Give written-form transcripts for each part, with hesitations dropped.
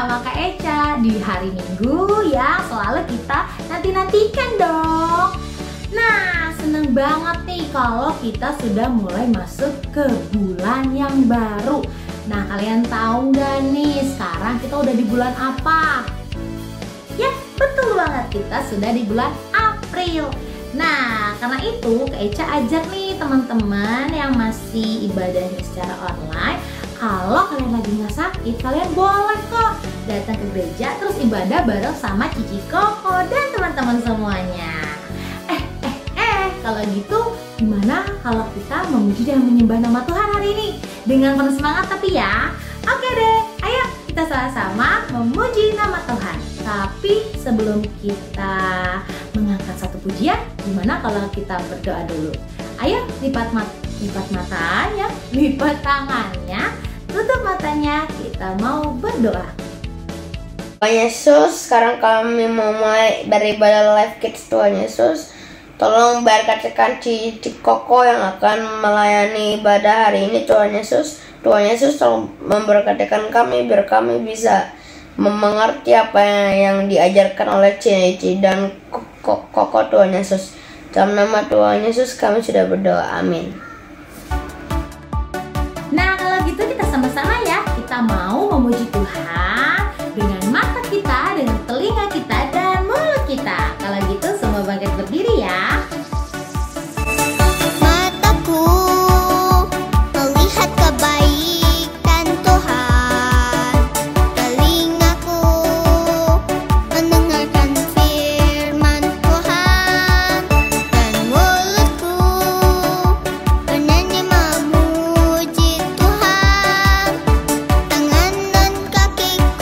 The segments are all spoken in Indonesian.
sama Kak Eca di hari Minggu yang selalu kita nanti-nantikan dong. Nah, seneng banget nih kalau kita sudah mulai masuk ke bulan yang baru. Nah, kalian tahu nggak nih sekarang kita udah di bulan apa? Ya, betul banget, kita sudah di bulan April. Nah, karena itu Kak Eca ajak nih teman-teman yang masih ibadahnya secara online. Kalau kalian lagi nggak sakit, kalian boleh kok datang ke gereja terus ibadah bareng sama Cici Koko dan teman-teman semuanya. Kalau gitu gimana kalau kita memuji dan menyembah nama Tuhan hari ini dengan penuh semangat tapi ya? Oke deh, ayo kita sama-sama memuji nama Tuhan. Tapi sebelum kita mengangkat satu pujian, gimana kalau kita berdoa dulu? Ayo lipat matanya, lipat tangannya, tutup matanya, kita mau berdoa. Tuhan Yesus, sekarang kami mau mulai beribadah Live Kids. Tuhan Yesus, tolong berkatikan Cici Koko yang akan melayani ibadah hari ini. Tuhan Yesus, tolong memberkatikan kami biar kami bisa mengerti apa yang diajarkan oleh Cici dan Koko. Tuhan Yesus, dalam nama Tuhan Yesus kami sudah berdoa, amin. Nah, kalau gitu kita sama-sama ya, kita mau memuji Tuhan dengan mata kita, dengan telinga kita, dan mulut kita. Kalau gitu semua bangkit berdiri ya. Mataku melihat kebaikan Tuhan, telingaku mendengarkan firman Tuhan, dan mulutku bernyanyi memuji Tuhan. Tangan dan kakiku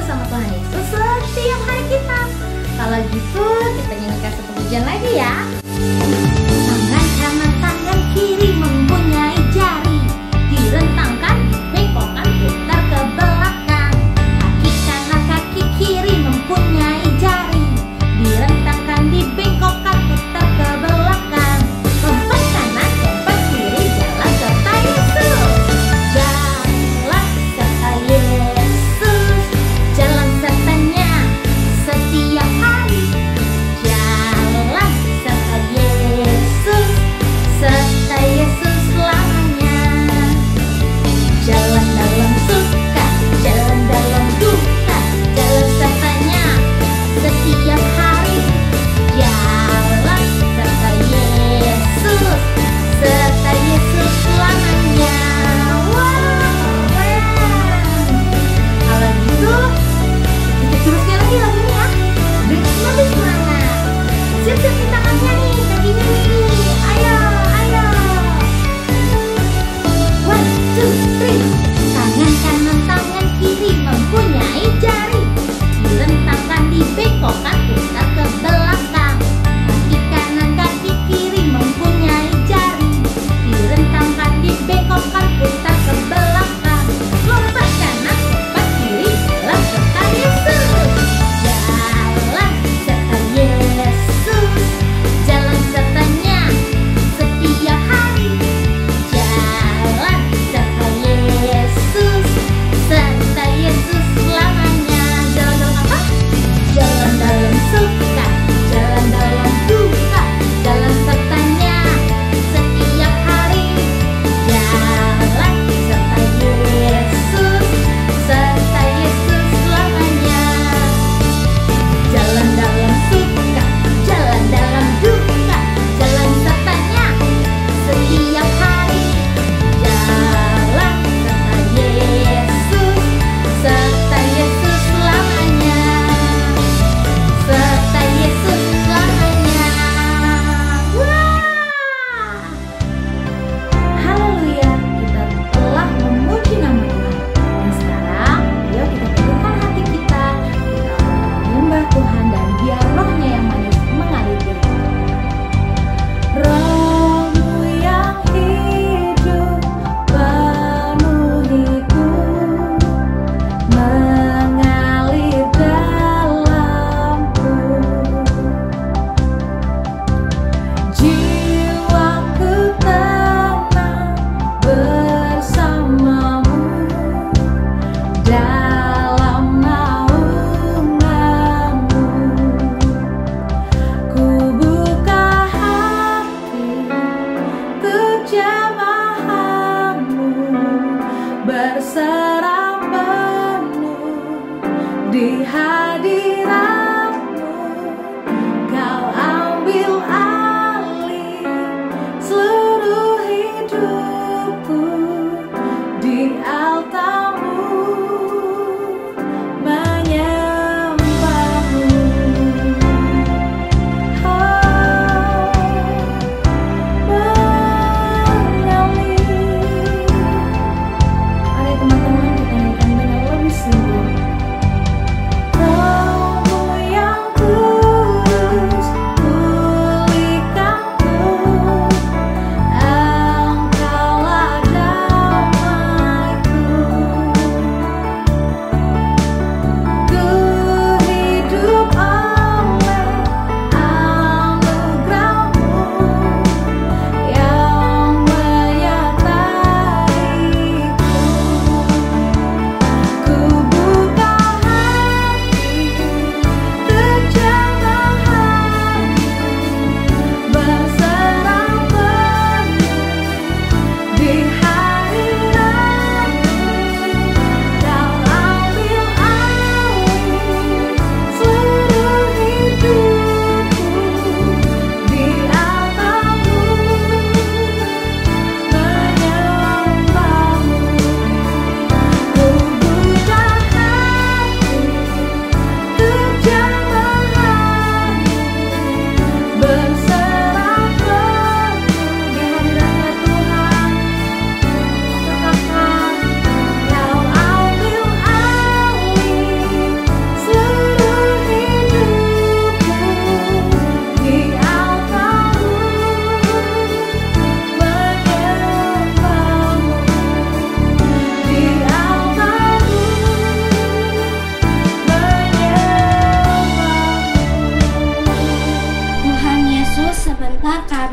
bersama Tuhan Yesus setiap hari kita. Kalau gitu kita nyanyikan satu pujian lagi ya. Tangan kanan tangan kiri mempunyai jari, direntangkan, dibengkokkan, putar ke belakang. Kaki kanan kaki kiri mempunyai jari, direntangkan, dibengkokkan, putar ke belakang. Lompat kanan, lompat kiri, jalan serta Yesus. Jalan serta Yesus, jalan sertanya setiap hari. Jalan serta Yesus, serta Yesus selamanya. Jalan dalam suka, jalan dalam duka, jalan sertanya setiap hari. Jalan serta Yesus, serta Yesus selamanya. Wow, kalau gitu kita teruskan lagi lagunya ya. Dengan lebih semangat. Siap-siap nih tangannya nih, kakinya nih. Ayo, ayo. 1, 2, 3. Tangan kanan tangan kiri mempunyai jari, direntangkan, dibengkokkan, putar ke belakang. Kaki kanan kaki kiri mempunyai jari, direntangkan, dibengkokkan, putar ke belakang. Lompat kanan lompat kiri, jalan serta Yesus. Jalan serta Yesus, jalan sertanya setiap hari. Jalan serta Yesus, serta Yesus selamanya. Jalan dalam apa? Jalan dalam suka, jalan dalam duka, jalan sertanya setiap hari. Jalan serta Yesus, serta Yesus selamanya. Jalan dalam suka, jalan dalam duka, jalan sertanya setiap hari. Jalan serta Yesus, serta Yesus selamanya. Serta Yesus selamanya. Wah! Haleluya, kita telah memuji nama Tuhan. Dan sekarang, ayo kita teguhkan hati kita menyembah Tuhan dan biar rohnya yang manis mengalir diri kita. Rohmu yang hidup penuhiku, mengalir dalamku. Jiwaku tenang bersamamu dalam naunganmu. Ku buka hati untuk jamahanmu, berserah penuh di hadiratmu. Kau ambil alih seluruh hidupku di altarmu, menyembahmu. Mengalir. Mari teman-teman kita nyanyikan dengan lebih sungguh. Rohmu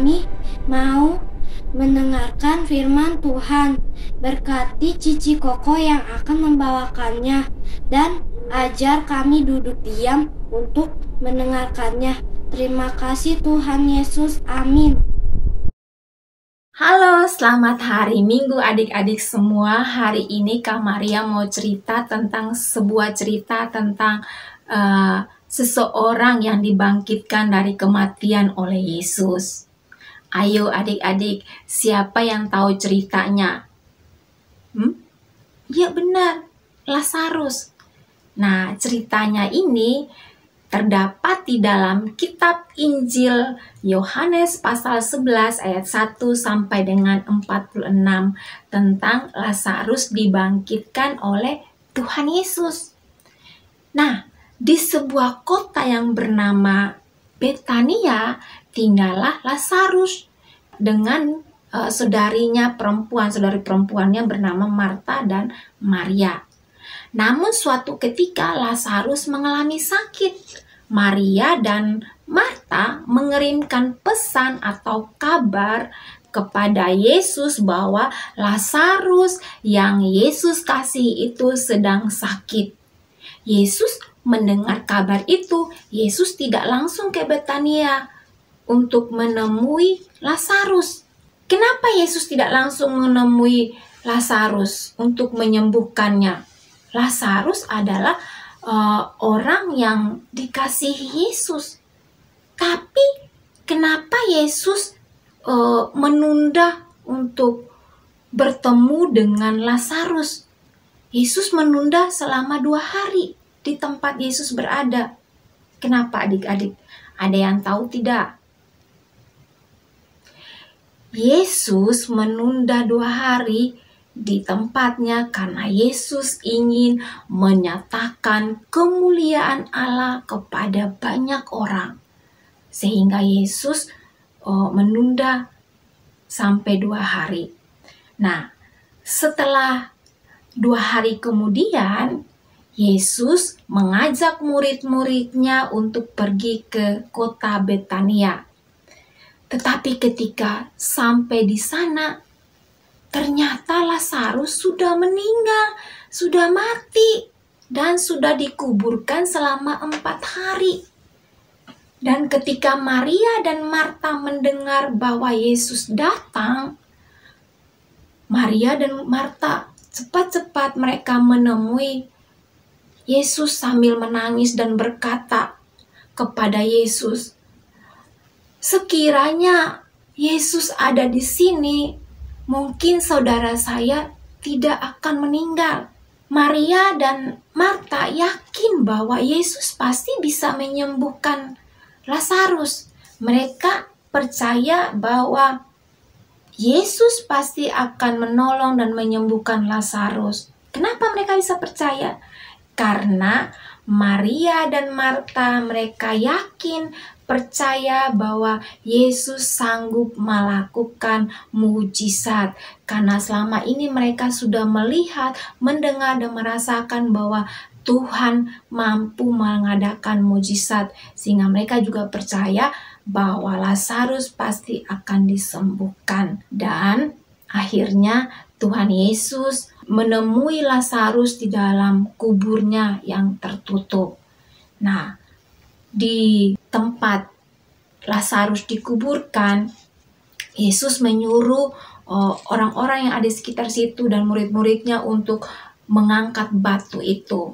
kami mau mendengarkan firman Tuhan. Berkati Cici Koko yang akan membawakannya, dan ajar kami duduk diam untuk mendengarkannya. Terima kasih Tuhan Yesus, amin. Halo, selamat hari Minggu adik-adik semua. Hari ini Kak Maria mau cerita tentang sebuah cerita tentang seseorang yang dibangkitkan dari kematian oleh Yesus. Ayo adik-adik, siapa yang tahu ceritanya? Ya benar, Lazarus. Nah, ceritanya ini terdapat di dalam kitab Injil Yohanes pasal 11 ayat 1 sampai dengan 46 tentang Lazarus dibangkitkan oleh Tuhan Yesus. Nah, di sebuah kota yang bernama Betania tinggallah Lazarus dengan saudari perempuannya bernama Marta dan Maria. Namun suatu ketika Lazarus mengalami sakit. Maria dan Marta mengirimkan pesan atau kabar kepada Yesus bahwa Lazarus yang Yesus kasih itu sedang sakit. Yesus mendengar kabar itu. Yesus tidak langsung ke Betania untuk menemui Lazarus. Kenapa Yesus tidak langsung menemui Lazarus untuk menyembuhkannya? Lazarus adalah orang yang dikasihi Yesus. Tapi kenapa Yesus menunda untuk bertemu dengan Lazarus? Yesus menunda selama 2 hari di tempat Yesus berada. Kenapa adik-adik? Ada yang tahu tidak? Yesus menunda 2 hari di tempatnya karena Yesus ingin menyatakan kemuliaan Allah kepada banyak orang. Sehingga Yesus menunda sampai 2 hari. Nah, setelah 2 hari kemudian, Yesus mengajak murid-muridnya untuk pergi ke kota Betania. Tetapi ketika sampai di sana, ternyata Lazarus sudah meninggal, sudah mati, dan sudah dikuburkan selama 4 hari. Dan ketika Maria dan Marta mendengar bahwa Yesus datang, Maria dan Marta cepat-cepat mereka menemui Yesus sambil menangis dan berkata kepada Yesus, "Sekiranya Yesus ada di sini, mungkin saudara saya tidak akan meninggal." Maria dan Marta yakin bahwa Yesus pasti bisa menyembuhkan Lazarus. Mereka percaya bahwa Yesus pasti akan menolong dan menyembuhkan Lazarus. Kenapa mereka bisa percaya? Karena Maria dan Marta mereka yakin, percaya bahwa Yesus sanggup melakukan mujizat. Karena selama ini mereka sudah melihat, mendengar dan merasakan bahwa Tuhan mampu mengadakan mujizat. Sehingga mereka juga percaya bahwa Lazarus pasti akan disembuhkan. Dan akhirnya Tuhan Yesus menemui Lazarus di dalam kuburnya yang tertutup. Nah, di tempat Lazarus dikuburkan, Yesus menyuruh orang-orang yang ada di sekitar situ dan murid-muridnya untuk mengangkat batu itu.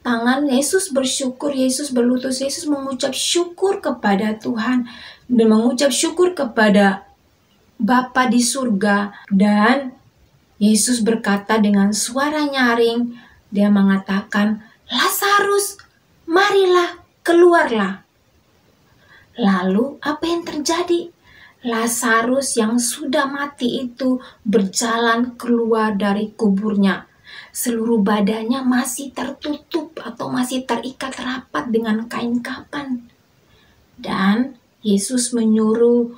Tangan Yesus bersyukur, Yesus berlutut, Yesus mengucap syukur kepada Tuhan dan mengucap syukur kepada Bapa di surga. Dan Yesus berkata dengan suara nyaring, dia mengatakan, "Lazarus, marilah, keluarlah." Lalu apa yang terjadi? Lazarus yang sudah mati itu berjalan keluar dari kuburnya. Seluruh badannya masih tertutup atau masih terikat rapat dengan kain kapan. Dan Yesus menyuruh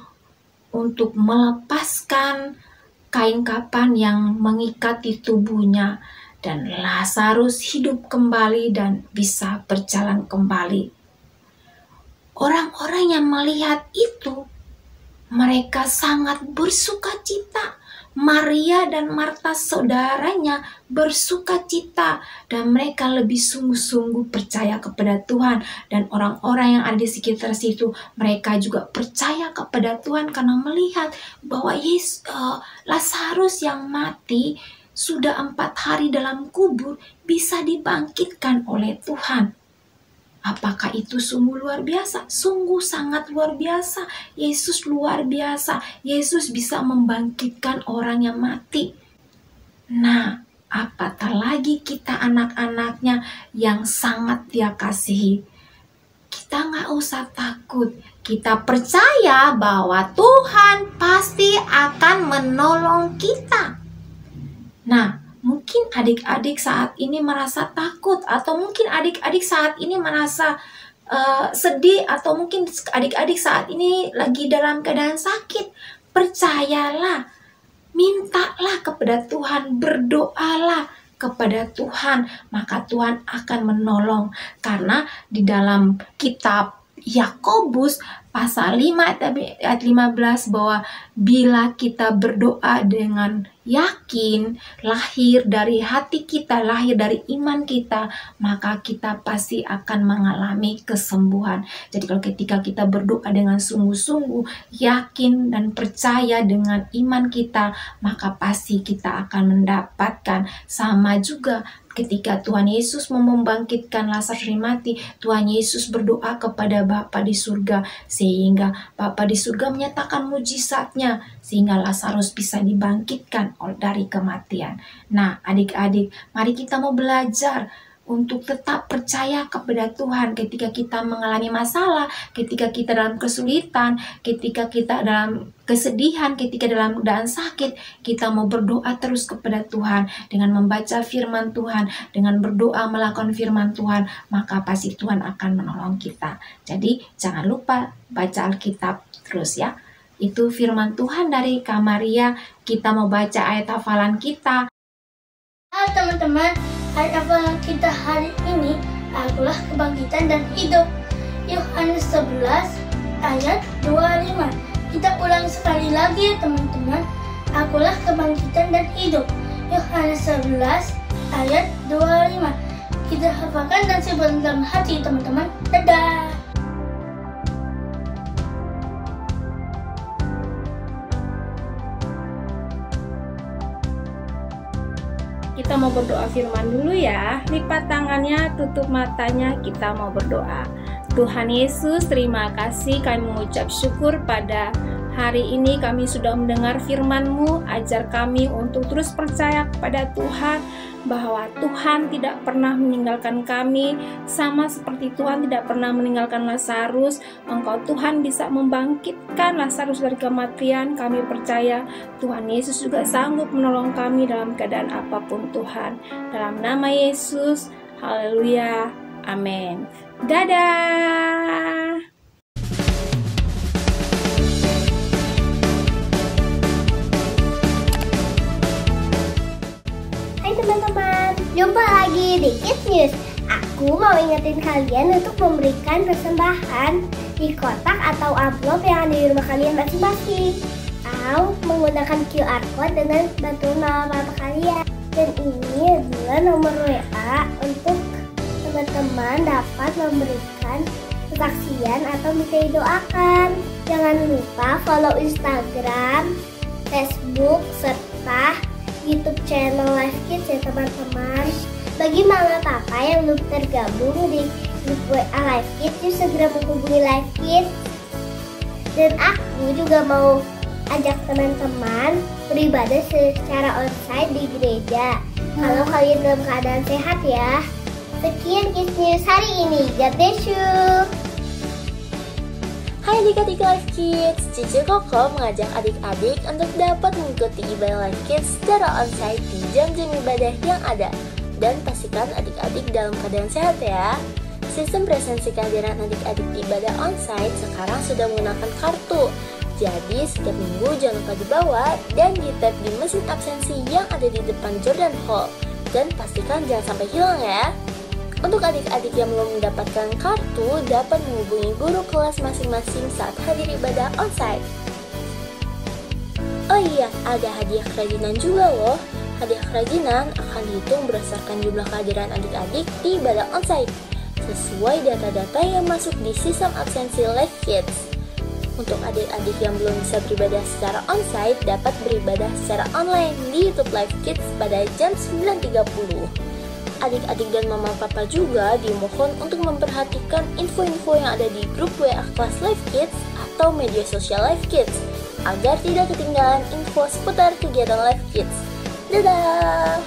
untuk melepaskan kain kapan yang mengikat di tubuhnya. Dan Lazarus hidup kembali dan bisa berjalan kembali. Orang-orang yang melihat itu, mereka sangat bersukacita. Maria dan Marta saudaranya bersukacita dan mereka lebih sungguh-sungguh percaya kepada Tuhan, dan orang-orang yang ada di sekitar situ mereka juga percaya kepada Tuhan karena melihat bahwa Lazarus yang mati sudah 4 hari dalam kubur bisa dibangkitkan oleh Tuhan. Apakah itu sungguh luar biasa? Sungguh sangat luar biasa. Yesus luar biasa. Yesus bisa membangkitkan orang yang mati. Nah, apatah lagi kita anak-anaknya yang sangat Dia kasihi. Kita nggak usah takut. Kita percaya bahwa Tuhan pasti akan menolong kita. Nah, mungkin adik-adik saat ini merasa takut, atau mungkin adik-adik saat ini merasa sedih, atau mungkin adik-adik saat ini lagi dalam keadaan sakit. Percayalah, mintalah kepada Tuhan, berdoalah kepada Tuhan, maka Tuhan akan menolong. Karena di dalam kitab Yakobus pasal 5 ayat 15 bahwa bila kita berdoa dengan yakin, lahir dari hati kita, lahir dari iman kita, maka kita pasti akan mengalami kesembuhan. Jadi kalau ketika kita berdoa dengan sungguh-sungguh, yakin dan percaya dengan iman kita, maka pasti kita akan mendapatkan. Sama juga ketika Tuhan Yesus mau membangkitkan Lazarus dari mati, Tuhan Yesus berdoa kepada Bapa di surga, sehingga Bapa di surga menyatakan mujizatnya, sehingga Lazarus bisa dibangkitkan dari kematian. Nah, adik-adik, mari kita mau belajar untuk tetap percaya kepada Tuhan ketika kita mengalami masalah, ketika kita dalam kesulitan, ketika kita dalam kesedihan, ketika dalam keadaan sakit. Kita mau berdoa terus kepada Tuhan dengan membaca firman Tuhan, dengan berdoa melakukan firman Tuhan, maka pasti Tuhan akan menolong kita. Jadi jangan lupa baca Alkitab terus ya. Itu firman Tuhan dari Kak Maria. Kita mau baca ayat hafalan kita. Halo teman-teman, ayat hafalan kita hari ini adalah kebangkitan dan hidup. Yohanes 11 ayat 25. Kita ulang sekali lagi ya teman-teman. Akulah kebangkitan dan hidup. Yohanes 11 ayat 25. Kita hafalkan dan simpan dalam hati teman-teman. Dadah. Kita mau berdoa firman dulu ya. Lipat tangannya, tutup matanya, kita mau berdoa. Tuhan Yesus, terima kasih, kami mengucap syukur pada hari ini kami sudah mendengar firman-Mu. Ajar kami untuk terus percaya kepada Tuhan, bahwa Tuhan tidak pernah meninggalkan kami, sama seperti Tuhan tidak pernah meninggalkan Lazarus. Engkau Tuhan bisa membangkitkan Lazarus dari kematian. Kami percaya Tuhan Yesus juga sanggup menolong kami dalam keadaan apapun Tuhan. Dalam nama Yesus, haleluya, amin. Dadah. Hai teman-teman, jumpa lagi di Kids News. Aku mau ingetin kalian untuk memberikan persembahan di kotak atau amplop yang ada di rumah kalian masing-masing, atau menggunakan QR Code dengan bantuan mama papa kalian. Dan ini adalah nomor WA untuk teman-teman dapat memberikan kesaksian atau bisa didoakan. Jangan lupa follow Instagram, Facebook, serta YouTube channel Life Kids ya teman-teman. Bagi mama papa yang belum tergabung di grup WA Life Kids, yuk segera menghubungi Life Kids. Dan aku juga mau ajak teman-teman beribadah secara onsite di gereja. Kalau kalian dalam keadaan sehat ya. Sekian Kids News hari ini. God bless you. Hai adik-adik Life Kids, Cici Koko mengajak adik-adik untuk dapat mengikuti ibadah Life Kids secara onsite di jam-jam ibadah yang ada. Dan pastikan adik-adik dalam keadaan sehat ya. Sistem presensi kehadiran adik-adik di ibadah onsite sekarang sudah menggunakan kartu. Jadi setiap minggu jangan lupa dibawa dan di-tap di mesin absensi yang ada di depan Jordan Hall. Dan pastikan jangan sampai hilang ya. Untuk adik-adik yang belum mendapatkan kartu, dapat menghubungi guru kelas masing-masing saat hadir ibadah onsite. iya, ada hadiah kerajinan juga loh. Hadiah kerajinan akan dihitung berdasarkan jumlah kehadiran adik-adik di ibadah onsite sesuai data-data yang masuk di sistem absensi Live Kids. Untuk adik-adik yang belum bisa beribadah secara onsite dapat beribadah secara online di YouTube Live Kids pada jam 9.30. Adik-adik dan mama papa juga dimohon untuk memperhatikan info-info yang ada di grup WA kelas Live Kids atau media sosial Live Kids agar tidak ketinggalan info seputar kegiatan Live Kids. Dadah!